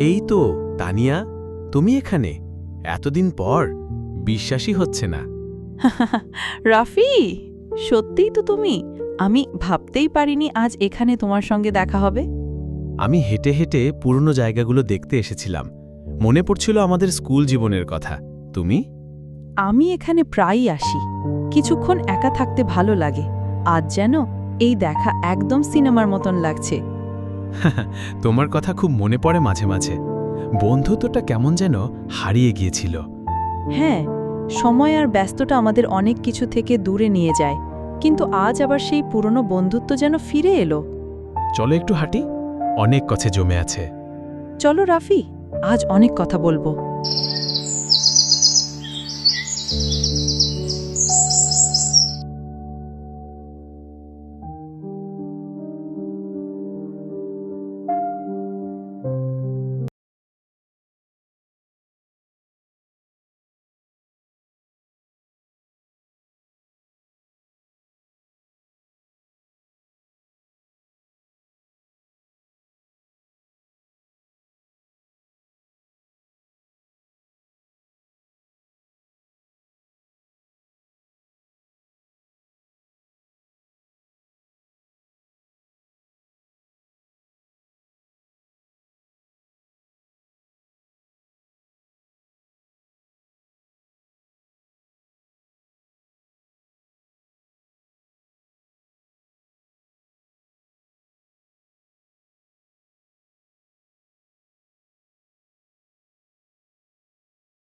এই তো তানিয়া, তুমি এখানে এতদিন পর, বিশ্বাসই হচ্ছে না। রাফি, সত্যিই তো তুমি। আমি ভাবতেই পারিনি আজ এখানে তোমার সঙ্গে দেখা হবে। আমি হেঁটে হেঁটে পুরনো জায়গাগুলো দেখতে এসেছিলাম, মনে পড়ছিল আমাদের স্কুল জীবনের কথা। তুমি? আমি এখানে প্রায়ই আসি, কিছুক্ষণ একা থাকতে ভালো লাগে। আজ যেন এই দেখা একদম সিনেমার মতন লাগছে। তোমার কথা খুব মনে পড়ে মাঝে মাঝে। বন্ধুত্বটা কেমন যেন হারিয়ে গিয়েছিল। হ্যাঁ, সময় আর ব্যস্ততা আমাদের অনেক কিছু থেকে দূরে নিয়ে যায়, কিন্তু আজ আবার সেই পুরনো বন্ধুত্ব যেন ফিরে এলো। চলো একটু হাঁটি, অনেক কথা জমে আছে। চলো রাফি, আজ অনেক কথা বলবো।